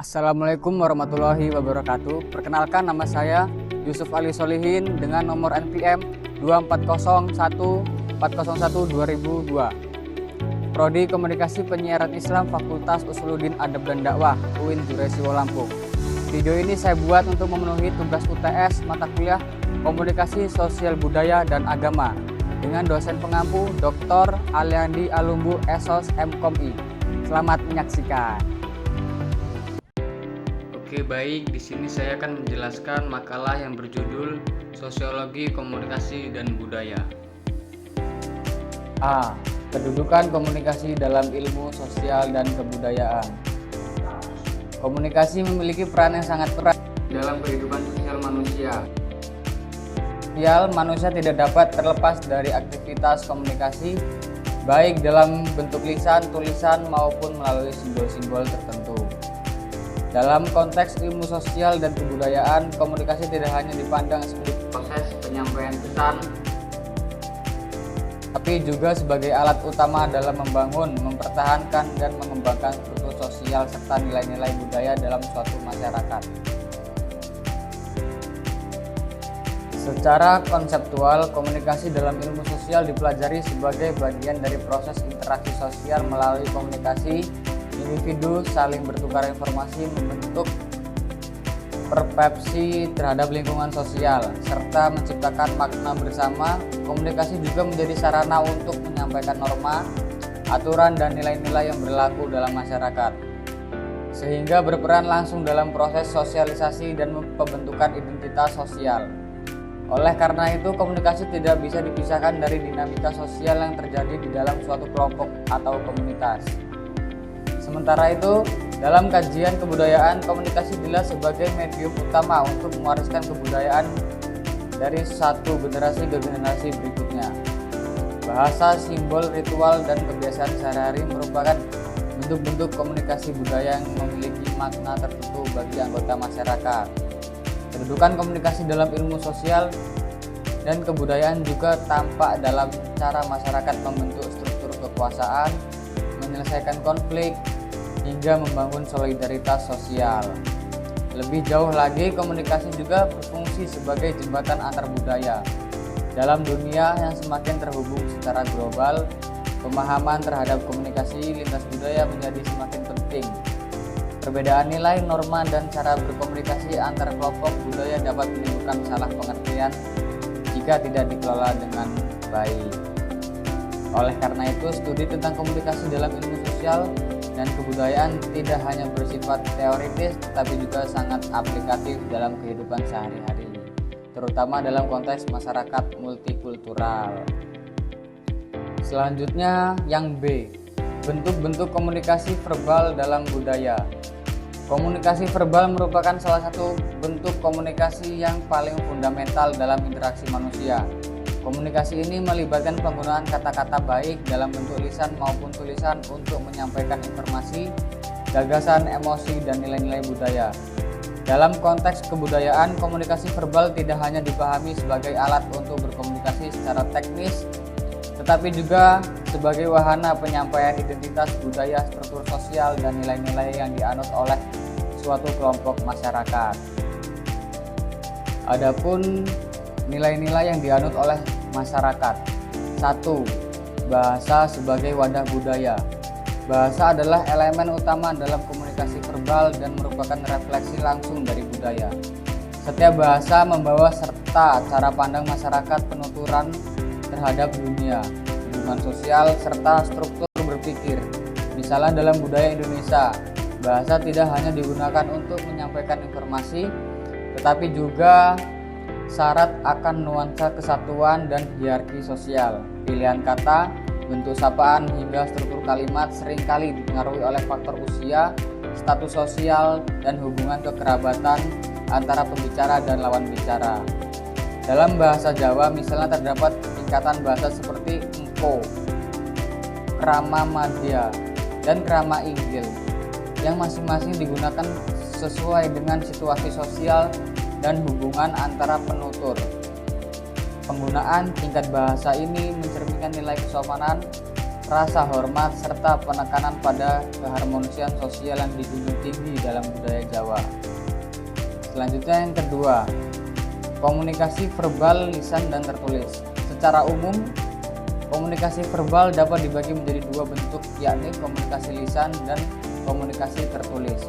Assalamualaikum warahmatullahi wabarakatuh. Perkenalkan, nama saya Yusuf Ali Solihin dengan nomor NPM 24014012002. Prodi Komunikasi Penyiaran Islam Fakultas Usuluddin Adab dan Dakwah UIN Juresiwo Lampung. Video ini saya buat untuk memenuhi tugas UTS mata kuliah Komunikasi Sosial Budaya dan Agama dengan dosen pengampu Dr. Aliandi Alumbu Esos MKOMI. Selamat menyaksikan. Oke, baik, di sini saya akan menjelaskan makalah yang berjudul Sosiologi Komunikasi dan Budaya. A. Kedudukan komunikasi dalam ilmu sosial dan kebudayaan. Komunikasi memiliki peran yang sangat erat dalam kehidupan sosial manusia. Manusia tidak dapat terlepas dari aktivitas komunikasi, baik dalam bentuk lisan, tulisan, maupun melalui simbol-simbol tertentu. Dalam konteks ilmu sosial dan kebudayaan, komunikasi tidak hanya dipandang sebagai proses penyampaian pesan, tapi juga sebagai alat utama dalam membangun, mempertahankan, dan mengembangkan struktur sosial serta nilai-nilai budaya dalam suatu masyarakat. Secara konseptual, komunikasi dalam ilmu sosial dipelajari sebagai bagian dari proses interaksi sosial melalui komunikasi. Individu saling bertukar informasi, membentuk persepsi terhadap lingkungan sosial, serta menciptakan makna bersama. Komunikasi juga menjadi sarana untuk menyampaikan norma, aturan, dan nilai-nilai yang berlaku dalam masyarakat, sehingga berperan langsung dalam proses sosialisasi dan pembentukan identitas sosial. Oleh karena itu, komunikasi tidak bisa dipisahkan dari dinamika sosial yang terjadi di dalam suatu kelompok atau komunitas. Sementara itu, dalam kajian kebudayaan, komunikasi dilihat sebagai medium utama untuk mewariskan kebudayaan dari satu generasi ke generasi berikutnya. Bahasa, simbol, ritual, dan kebiasaan sehari-hari merupakan bentuk-bentuk komunikasi budaya yang memiliki makna tertentu bagi anggota masyarakat. Kedudukan komunikasi dalam ilmu sosial dan kebudayaan juga tampak dalam cara masyarakat membentuk struktur kekuasaan, menyelesaikan konflik, hingga membangun solidaritas sosial. Lebih jauh lagi, komunikasi juga berfungsi sebagai jembatan antar budaya. Dalam dunia yang semakin terhubung secara global, pemahaman terhadap komunikasi lintas budaya menjadi semakin penting. Perbedaan nilai, norma, dan cara berkomunikasi antar kelompok budaya dapat menimbulkan salah pengertian jika tidak dikelola dengan baik. Oleh karena itu, studi tentang komunikasi dalam ilmu sosial dan kebudayaan tidak hanya bersifat teoritis, tetapi juga sangat aplikatif dalam kehidupan sehari-hari, terutama dalam konteks masyarakat multikultural. Selanjutnya, yang B, bentuk-bentuk komunikasi verbal dalam budaya. Komunikasi verbal merupakan salah satu bentuk komunikasi yang paling fundamental dalam interaksi manusia. Komunikasi ini melibatkan penggunaan kata-kata baik dalam bentuk lisan maupun tulisan untuk menyampaikan informasi, gagasan, emosi, dan nilai-nilai budaya. Dalam konteks kebudayaan, komunikasi verbal tidak hanya dipahami sebagai alat untuk berkomunikasi secara teknis, tetapi juga sebagai wahana penyampaian identitas budaya, struktur sosial, dan nilai-nilai yang dianut oleh suatu kelompok masyarakat. Adapun nilai-nilai yang dianut oleh masyarakat. 1. Bahasa sebagai wadah budaya. Bahasa adalah elemen utama dalam komunikasi verbal dan merupakan refleksi langsung dari budaya. Setiap bahasa membawa serta cara pandang masyarakat, penuturan terhadap dunia, hubungan sosial, serta struktur berpikir. Misalnya dalam budaya Indonesia, bahasa tidak hanya digunakan untuk menyampaikan informasi, tetapi juga syarat akan nuansa kesatuan dan hierarki sosial. Pilihan kata, bentuk sapaan, hingga struktur kalimat seringkali dipengaruhi oleh faktor usia, status sosial, dan hubungan kekerabatan antara pembicara dan lawan bicara. Dalam bahasa Jawa misalnya terdapat tingkatan bahasa seperti engko, krama madya, dan krama inggil yang masing-masing digunakan sesuai dengan situasi sosial dan hubungan antara penutur. Penggunaan tingkat bahasa ini mencerminkan nilai kesopanan, rasa hormat, serta penekanan pada keharmonisian sosial yang dijunjung tinggi dalam budaya Jawa. Selanjutnya yang kedua, komunikasi verbal, lisan, dan tertulis. Secara umum, komunikasi verbal dapat dibagi menjadi dua bentuk, yakni komunikasi lisan dan komunikasi tertulis.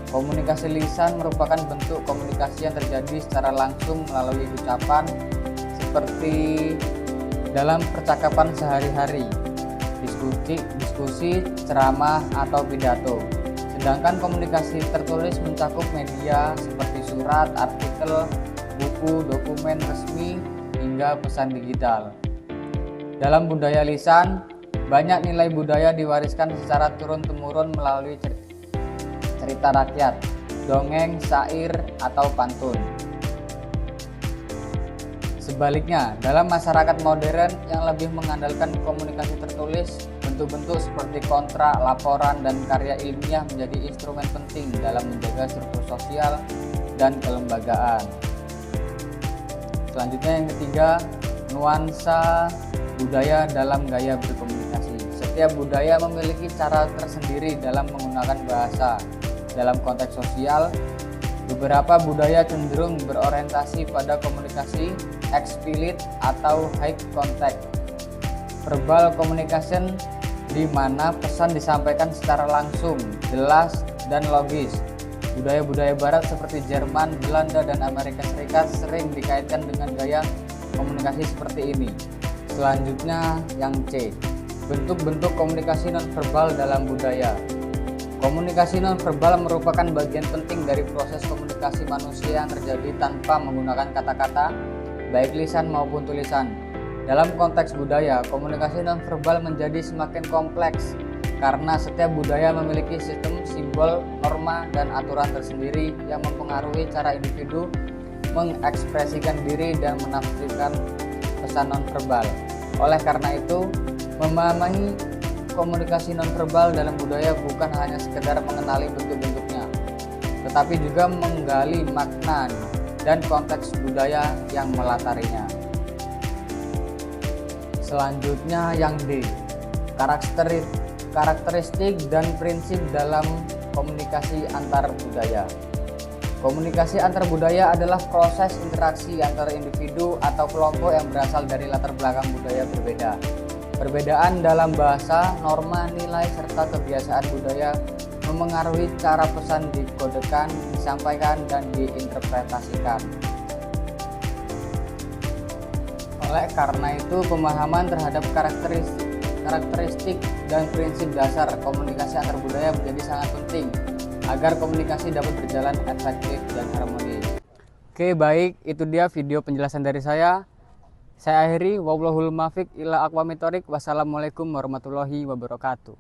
Komunikasi lisan merupakan bentuk komunikasi yang terjadi secara langsung melalui ucapan, seperti dalam percakapan sehari-hari, diskusi, ceramah, atau pidato. Sedangkan komunikasi tertulis mencakup media seperti surat, artikel, buku, dokumen resmi, hingga pesan digital. Dalam budaya lisan, banyak nilai budaya diwariskan secara turun-temurun melalui cerita rakyat, dongeng, syair, atau pantun. Sebaliknya, dalam masyarakat modern yang lebih mengandalkan komunikasi tertulis, bentuk-bentuk seperti kontrak, laporan, dan karya ilmiah menjadi instrumen penting dalam menjaga struktur sosial dan kelembagaan. Selanjutnya yang ketiga, nuansa budaya dalam gaya berkomunikasi. Setiap budaya memiliki cara tersendiri dalam menggunakan bahasa. Dalam konteks sosial, beberapa budaya cenderung berorientasi pada komunikasi explicit atau high contact verbal communication, di mana pesan disampaikan secara langsung, jelas, dan logis. Budaya-budaya barat seperti Jerman, Belanda, dan Amerika Serikat sering dikaitkan dengan gaya komunikasi seperti ini. Selanjutnya yang C, bentuk-bentuk komunikasi nonverbal dalam budaya. Komunikasi nonverbal merupakan bagian penting dari proses komunikasi manusia yang terjadi tanpa menggunakan kata-kata, baik lisan maupun tulisan. Dalam konteks budaya, komunikasi nonverbal menjadi semakin kompleks karena setiap budaya memiliki sistem simbol, norma, dan aturan tersendiri yang mempengaruhi cara individu mengekspresikan diri dan menafsirkan pesan nonverbal. Oleh karena itu, memahami komunikasi nonverbal dalam budaya bukan hanya sekedar mengenali bentuk-bentuknya, tetapi juga menggali makna dan konteks budaya yang melatarinya. Selanjutnya yang D, karakteristik dan prinsip dalam komunikasi antar budaya. Komunikasi antar budaya adalah proses interaksi antara individu atau kelompok yang berasal dari latar belakang budaya berbeda. Perbedaan dalam bahasa, norma, nilai, serta kebiasaan budaya memengaruhi cara pesan dikodekan, disampaikan, dan diinterpretasikan. Oleh karena itu, pemahaman terhadap karakteristik dan prinsip dasar komunikasi antar budaya menjadi sangat penting agar komunikasi dapat berjalan efektif dan harmonis. Oke, baik, itu dia video penjelasan dari saya. Saya akhiri, wallahul muwaffiq ila aqwamit thoriq. Wassalamualaikum warahmatullahi wabarakatuh.